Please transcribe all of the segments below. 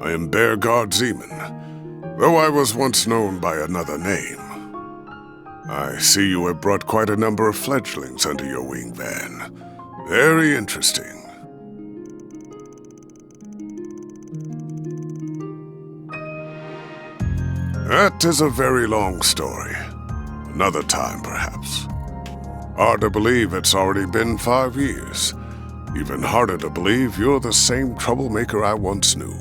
I am Bergard Zeman, though I was once known by another name. I see you have brought quite a number of fledglings under your wing, Van. Very interesting. That is a very long story. Another time, perhaps. Hard to believe it's already been 5 years. Even harder to believe you're the same troublemaker I once knew.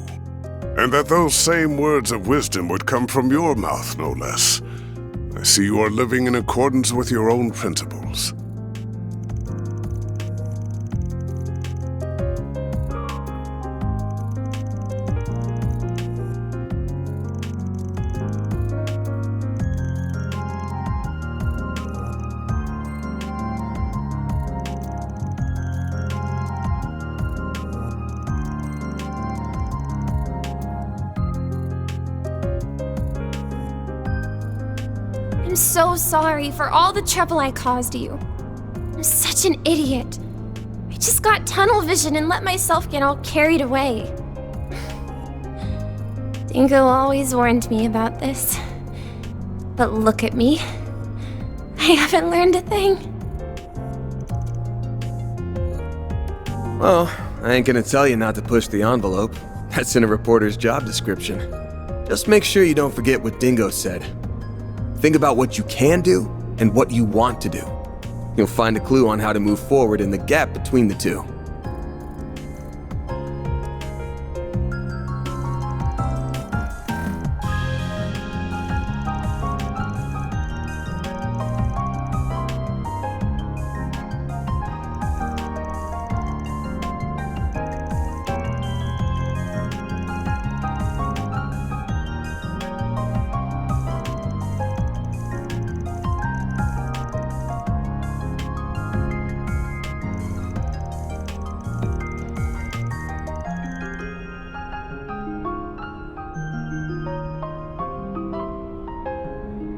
And that those same words of wisdom would come from your mouth, no less. I see you are living in accordance with your own principles. I'm so sorry for all the trouble I caused you. I'm such an idiot. I just got tunnel vision and let myself get all carried away. Dingo always warned me about this. But look at me. I haven't learned a thing. Well, I ain't gonna tell you not to push the envelope. That's in a reporter's job description. Just make sure you don't forget what Dingo said. Think about what you can do and what you want to do. You'll find a clue on how to move forward in the gap between the two.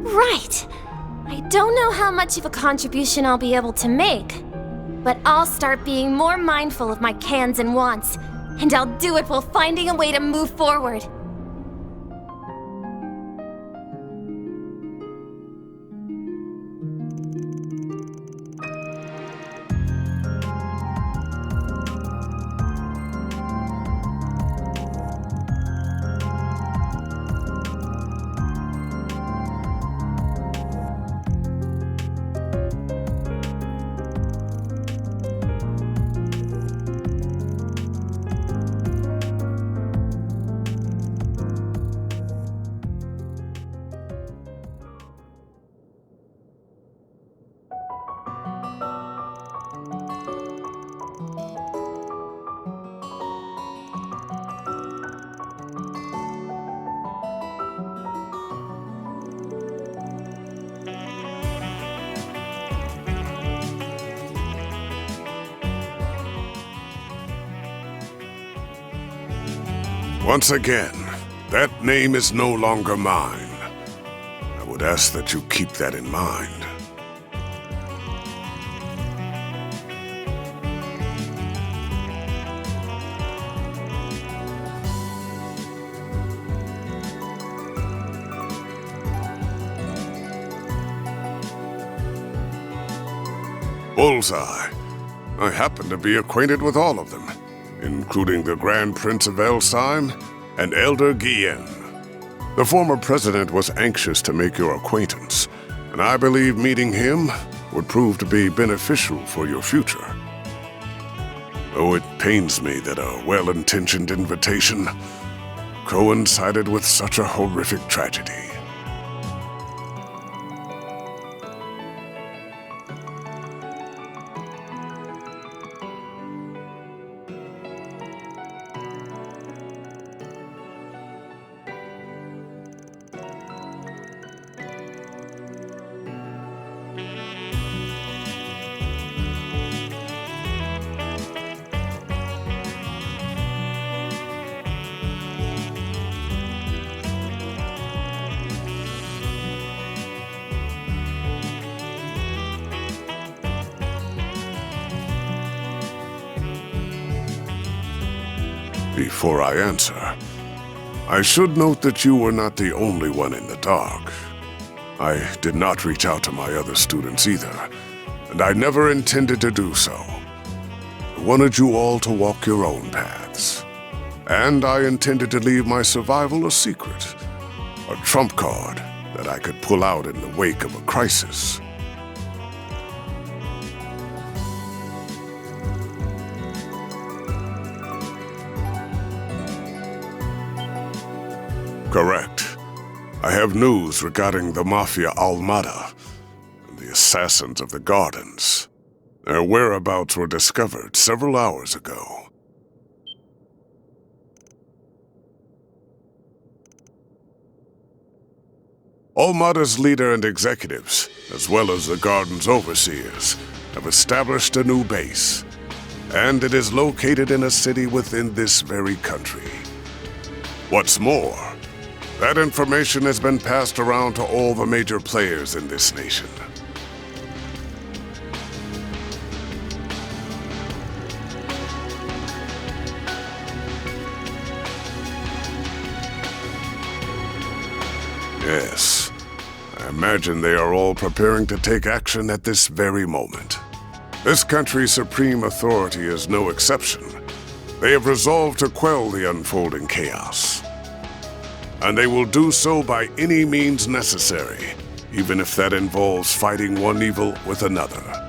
Right! I don't know how much of a contribution I'll be able to make, but I'll start being more mindful of my cans and wants, and I'll do it while finding a way to move forward. Once again, that name is no longer mine. I would ask that you keep that in mind. Bullseye. I happen to be acquainted with all of them, including the Grand Prince of Elsheim and Elder Guillen. The former president was anxious to make your acquaintance, and I believe meeting him would prove to be beneficial for your future. Though it pains me that a well-intentioned invitation coincided with such a horrific tragedy. Before I answer, I should note that you were not the only one in the dark. I did not reach out to my other students either, and I never intended to do so. I wanted you all to walk your own paths. And I intended to leave my survival a secret, a trump card that I could pull out in the wake of a crisis. Correct. I have news regarding the Mafia Almada and the assassins of the Gardens. Their whereabouts were discovered several hours ago. Almada's leader and executives, as well as the Garden's overseers, have established a new base, and it is located in a city within this very country. What's more, that information has been passed around to all the major players in this nation. Yes, I imagine they are all preparing to take action at this very moment. This country's supreme authority is no exception. They have resolved to quell the unfolding chaos. And they will do so by any means necessary, even if that involves fighting one evil with another.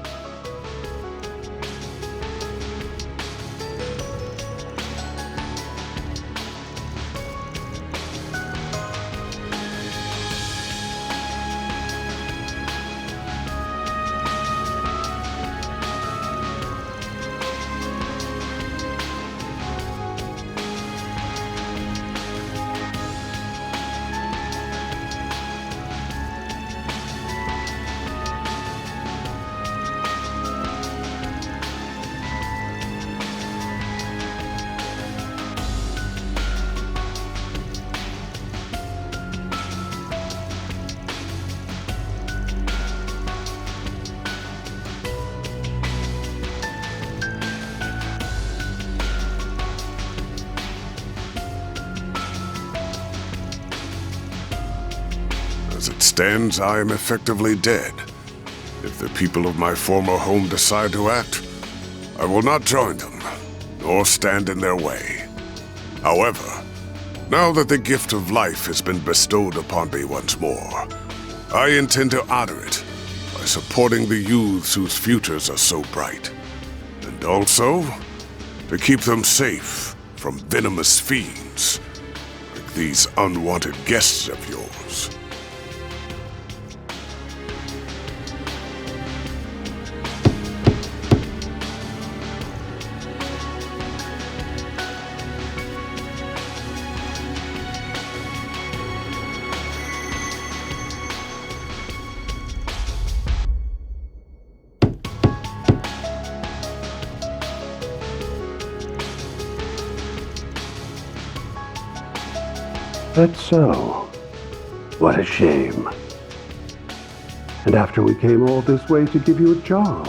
As it stands, I am effectively dead. If the people of my former home decide to act, I will not join them, nor stand in their way. However, now that the gift of life has been bestowed upon me once more, I intend to honor it by supporting the youths whose futures are so bright, and also to keep them safe from venomous fiends like these unwanted guests of yours. That's so. What a shame. And after we came all this way to give you a job,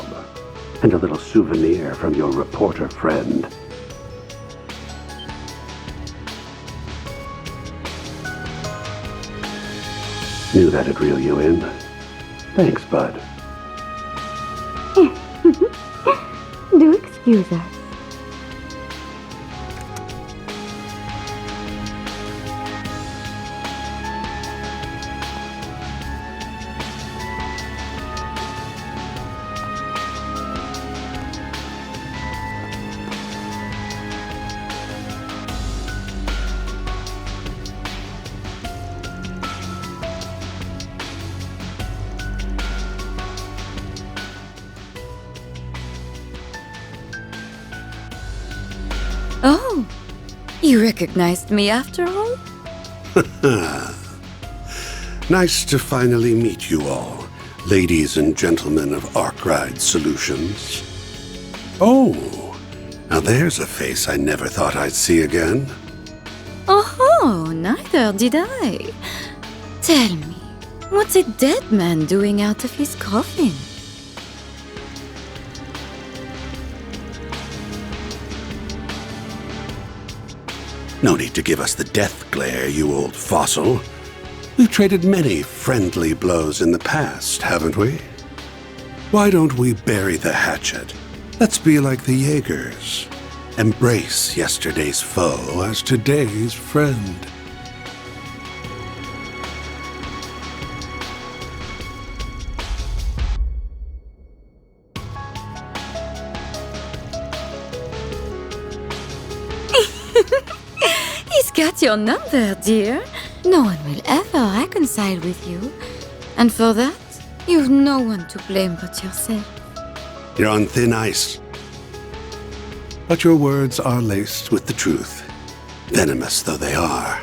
and a little souvenir from your reporter friend. Knew that'd reel you in. Thanks, bud. Do excuse us. Oh, you recognized me after all? Nice to finally meet you all, ladies and gentlemen of Arkride Solutions. Oh, now there's a face I never thought I'd see again. Oh, neither did I. Tell me, what's a dead man doing out of his coffin? No need to give us the death glare, you old fossil. We've traded many friendly blows in the past, haven't we? Why don't we bury the hatchet? Let's be like the Jaegers. Embrace yesterday's foe as today's friend. He's got your number, dear. No one will ever reconcile with you. And for that, you've no one to blame but yourself. You're on thin ice. But your words are laced with the truth, venomous though they are.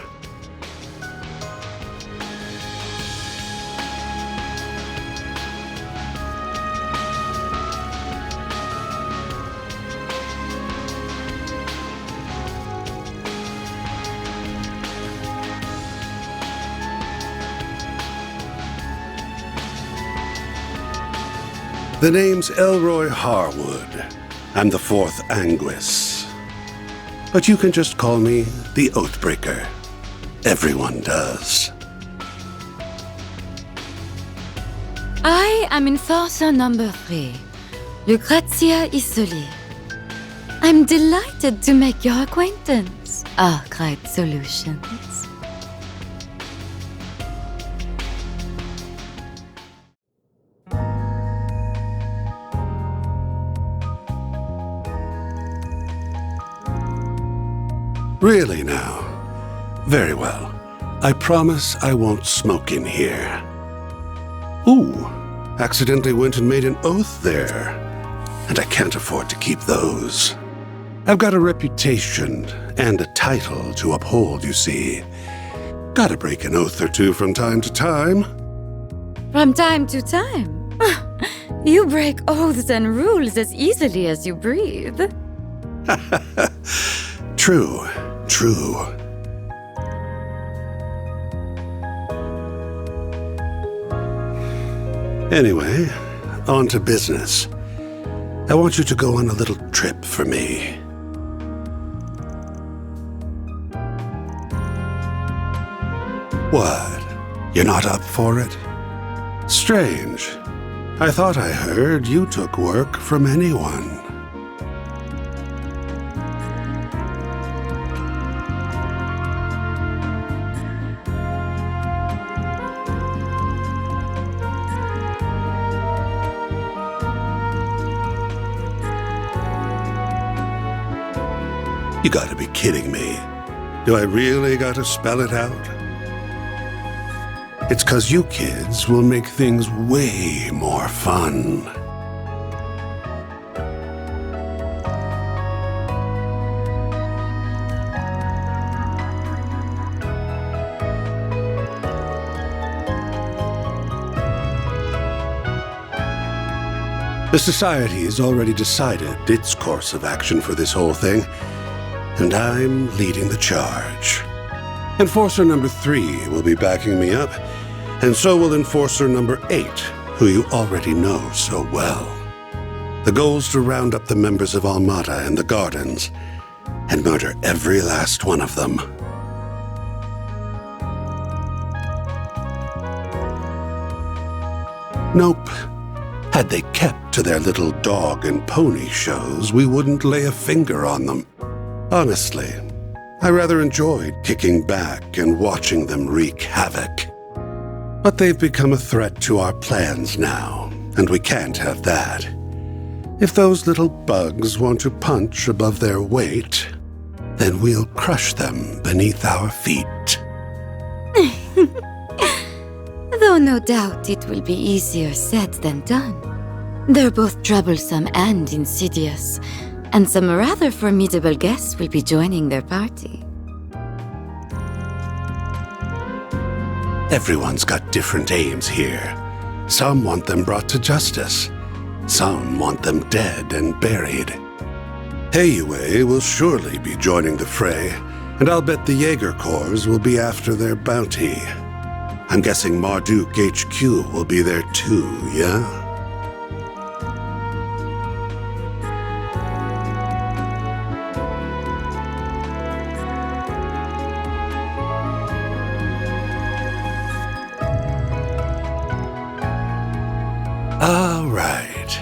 The name's Elroy Harwood. I'm the fourth Anguis. But you can just call me the Oathbreaker. Everyone does. I am Enforcer number 3, Lucrezia Isoli. I'm delighted to make your acquaintance, Arkwright Solutions. Really now? Very well. I promise I won't smoke in here. Ooh, accidentally went and made an oath there. And I can't afford to keep those. I've got a reputation and a title to uphold, you see. Gotta break an oath or two from time to time. From time to time? You break oaths and rules as easily as you breathe. True. True. Anyway, on to business. I want you to go on a little trip for me. What? You're not up for it? Strange. I thought I heard you took work from anyone. You gotta be kidding me. Do I really gotta spell it out? It's 'cause you kids will make things way more fun. The Society has already decided its course of action for this whole thing, and I'm leading the charge. Enforcer number 3 will be backing me up, and so will Enforcer number 8, who you already know so well. The goal's to round up the members of Almada and the Gardens, and murder every last one of them. Nope. Had they kept to their little dog and pony shows, we wouldn't lay a finger on them. Honestly, I rather enjoyed kicking back and watching them wreak havoc. But they've become a threat to our plans now, and we can't have that. If those little bugs want to punch above their weight, then we'll crush them beneath our feet. Though no doubt it will be easier said than done. They're both troublesome and insidious, and some rather formidable guests will be joining their party. Everyone's got different aims here. Some want them brought to justice. Some want them dead and buried. Heiyue will surely be joining the fray, and I'll bet the Jaeger Corps will be after their bounty. I'm guessing Marduk HQ will be there too, yeah? All right.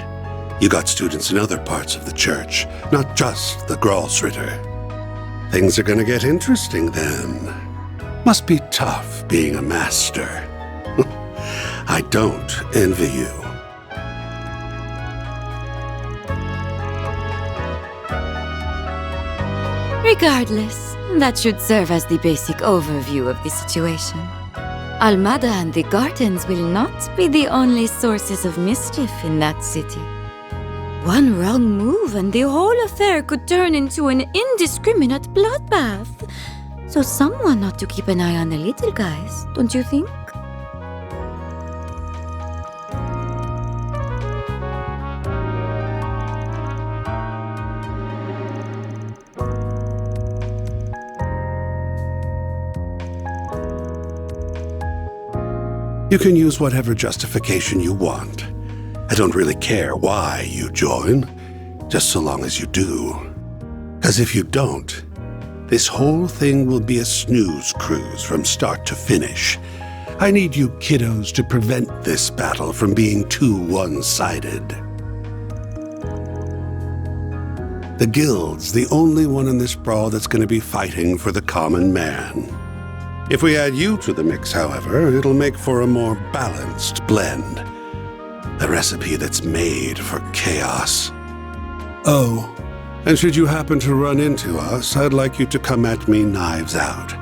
You got students in other parts of the church, not just the Gralsritter. Things are gonna get interesting then. Must be tough being a master. I don't envy you. Regardless, that should serve as the basic overview of the situation. Almada and the gardens will not be the only sources of mischief in that city. One wrong move and the whole affair could turn into an indiscriminate bloodbath. So someone ought to keep an eye on the little guys, don't you think? You can use whatever justification you want. I don't really care why you join, just so long as you do. 'Cause if you don't, this whole thing will be a snooze cruise from start to finish. I need you kiddos to prevent this battle from being too one-sided. The Guild's the only one in this brawl that's going to be fighting for the common man. If we add you to the mix, however, it'll make for a more balanced blend. A recipe that's made for chaos. Oh, and should you happen to run into us, I'd like you to come at me knives out,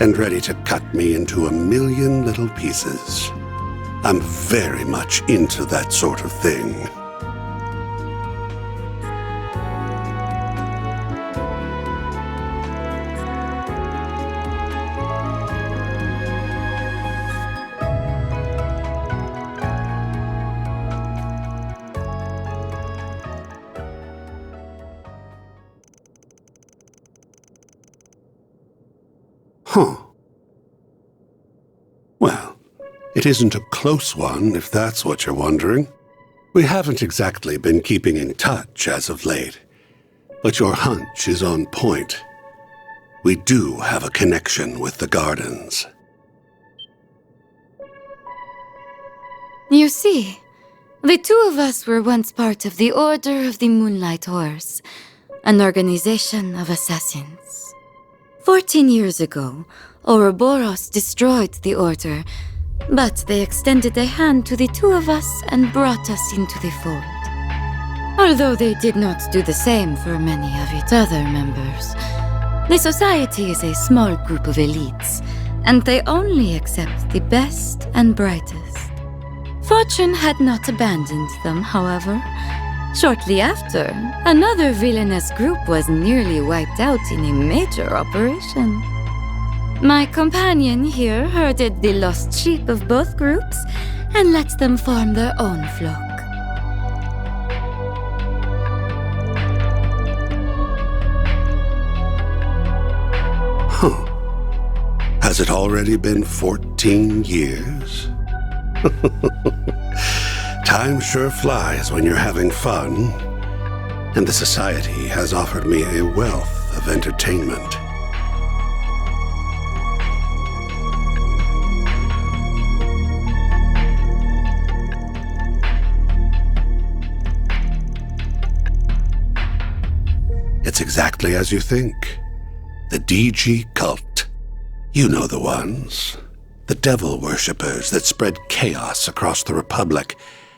and ready to cut me into a million little pieces. I'm very much into that sort of thing. Huh. Well, it isn't a close one, if that's what you're wondering. We haven't exactly been keeping in touch as of late, but your hunch is on point. We do have a connection with the gardens. You see, the two of us were once part of the Order of the Moonlight Horse, an organization of assassins. 14 years ago, Ouroboros destroyed the Order, but they extended a hand to the two of us and brought us into the fold. Although they did not do the same for many of its other members. The society is a small group of elites, and they only accept the best and brightest. Fortune had not abandoned them, however. Shortly after, another villainous group was nearly wiped out in a major operation. My companion here herded the lost sheep of both groups and let them form their own flock. Huh. Has it already been 14 years? Time sure flies when you're having fun, and the society has offered me a wealth of entertainment. It's exactly as you think. The DG cult. You know the ones. The devil worshippers that spread chaos across the Republic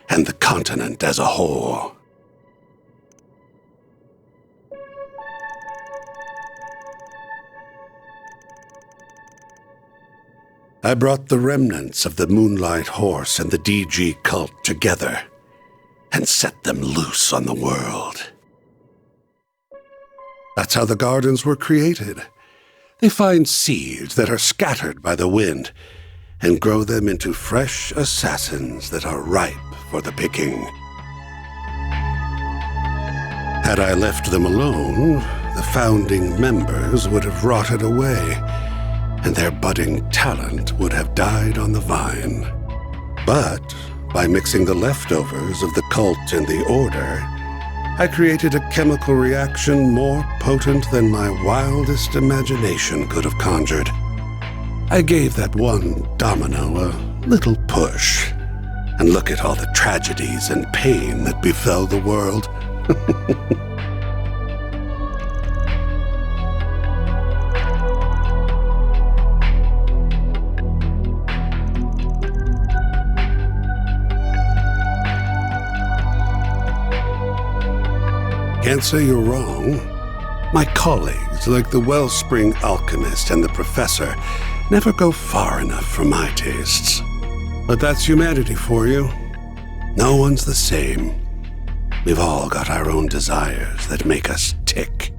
and the continent as a whole. I brought the remnants of the Moonlight Horse and the DG cult together and set them loose on the world. That's how the gardens were created. They find seeds that are scattered by the wind and grow them into fresh assassins that are ripe for the picking. Had I left them alone, the founding members would have rotted away, and their budding talent would have died on the vine. But by mixing the leftovers of the cult and the Order, I created a chemical reaction more potent than my wildest imagination could have conjured. I gave that one domino a little push, and look at all the tragedies and pain that befell the world. Can't say you're wrong. My colleagues, like the Wellspring Alchemist and the Professor, never go far enough for my tastes. But that's humanity for you. No one's the same. We've all got our own desires that make us tick.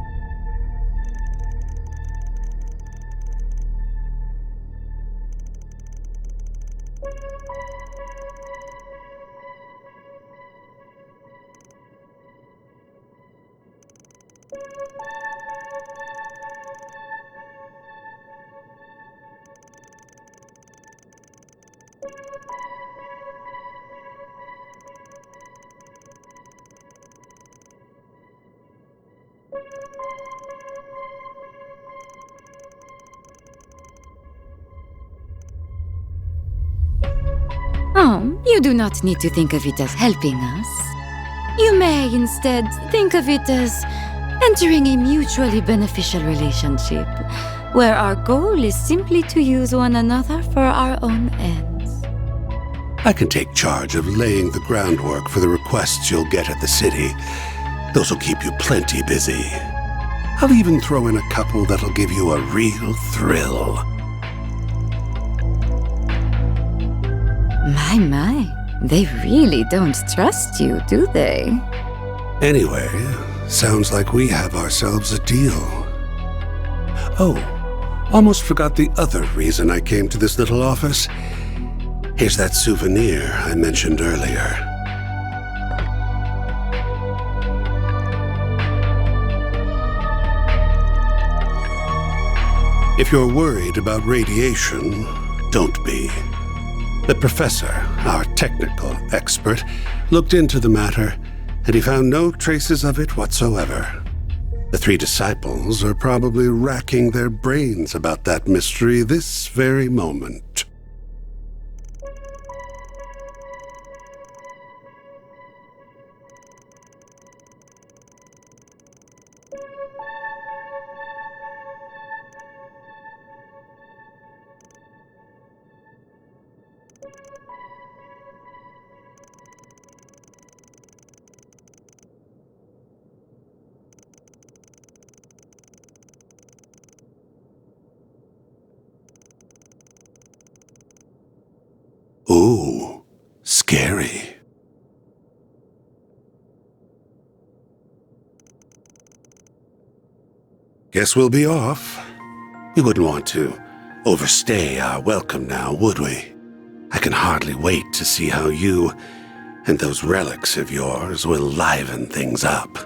Oh, you do not need to think of it as helping us. You may instead think of it as entering a mutually beneficial relationship, where our goal is simply to use one another for our own ends. I can take charge of laying the groundwork for the requests you'll get at the city. Those will keep you plenty busy. I'll even throw in a couple that'll give you a real thrill. My, they really don't trust you, do they? Anyway, sounds like we have ourselves a deal. Oh, almost forgot the other reason I came to this little office. Here's that souvenir I mentioned earlier. If you're worried about radiation, don't be. The professor, our technical expert, looked into the matter, and he found no traces of it whatsoever. The three disciples are probably racking their brains about that mystery this very moment. Ooh, scary. Guess we'll be off. We wouldn't want to overstay our welcome now, would we? I can hardly wait to see how you and those relics of yours will liven things up.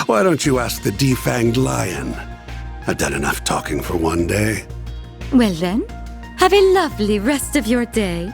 Why don't you ask the defanged lion? I've done enough talking for one day. Well then, have a lovely rest of your day.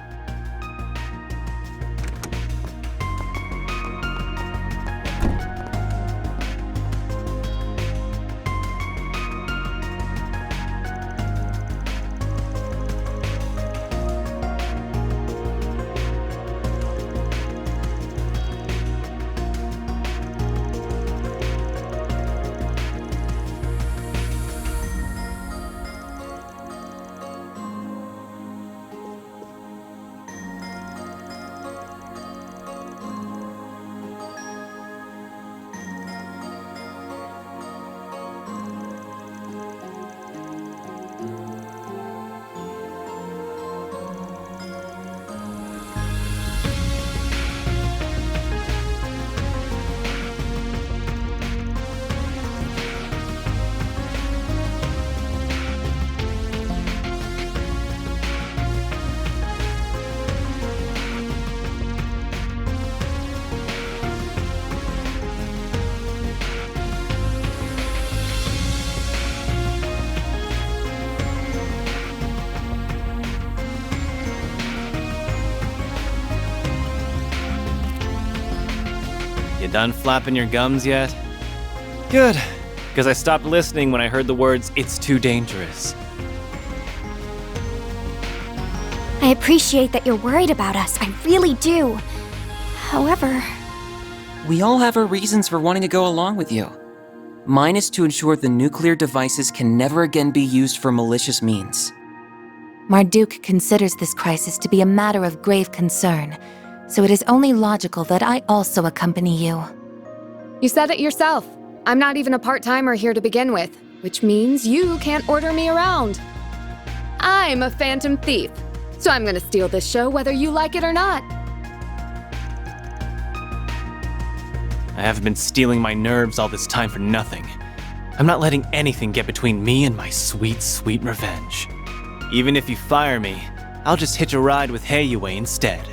You done flapping your gums yet? Good, because I stopped listening when I heard the words, "It's too dangerous." I appreciate that you're worried about us. I really do. However... We all have our reasons for wanting to go along with you. Mine is to ensure the nuclear devices can never again be used for malicious means. Marduk considers this crisis to be a matter of grave concern, so it is only logical that I also accompany you. You said it yourself. I'm not even a part-timer here to begin with, which means you can't order me around. I'm a phantom thief, so I'm gonna steal this show whether you like it or not. I haven't been stealing my nerves all this time for nothing. I'm not letting anything get between me and my sweet, sweet revenge. Even if you fire me, I'll just hitch a ride with Heiyue instead.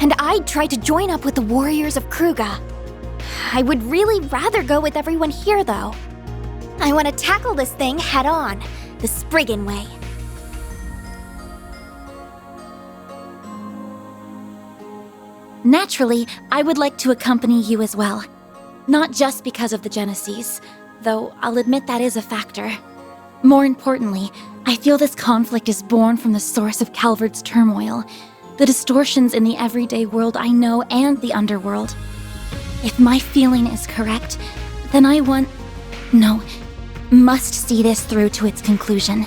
And I'd try to join up with the warriors of Kruga. I would really rather go with everyone here, though. I want to tackle this thing head on, the Spriggan way. Naturally, I would like to accompany you as well. Not just because of the Genesis, though I'll admit that is a factor. More importantly, I feel this conflict is born from the source of Calvard's turmoil, the distortions in the everyday world I know and the underworld. If my feeling is correct, then must see this through to its conclusion.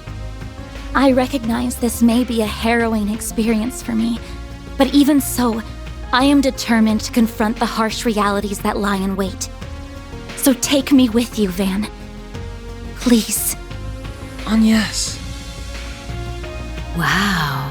I recognize this may be a harrowing experience for me, but even so, I am determined to confront the harsh realities that lie in wait. So take me with you, Van. Please. Yes. Wow.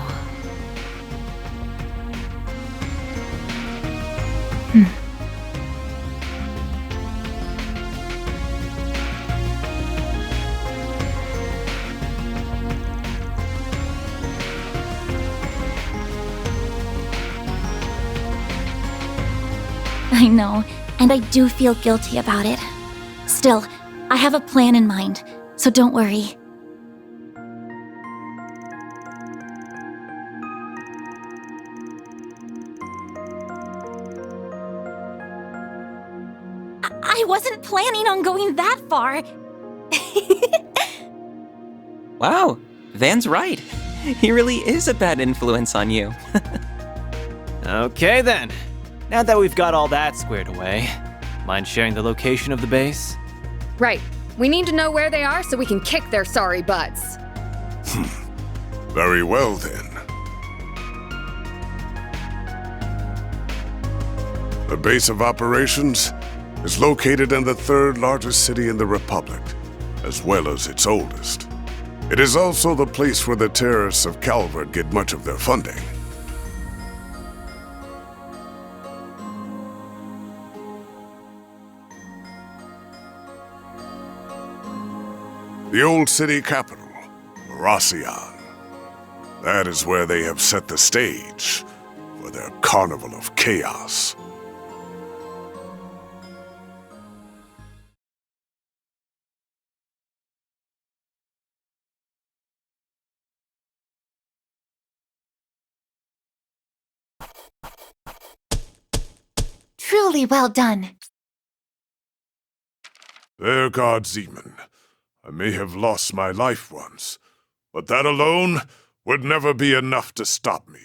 I know, and I do feel guilty about it. Still, I have a plan in mind, so don't worry. I wasn't planning on going that far. Wow, Van's right. He really is a bad influence on you. Okay then. Now that we've got all that squared away, mind sharing the location of the base? Right. We need to know where they are so we can kick their sorry butts. Very well, then. The base of operations is located in the third largest city in the Republic, as well as its oldest. It is also the place where the terrorists of Calvard get much of their funding. The old city capital, Marcion. That is where they have set the stage for their carnival of chaos. Truly well done. Bergard Zeman. I may have lost my life once, but that alone would never be enough to stop me.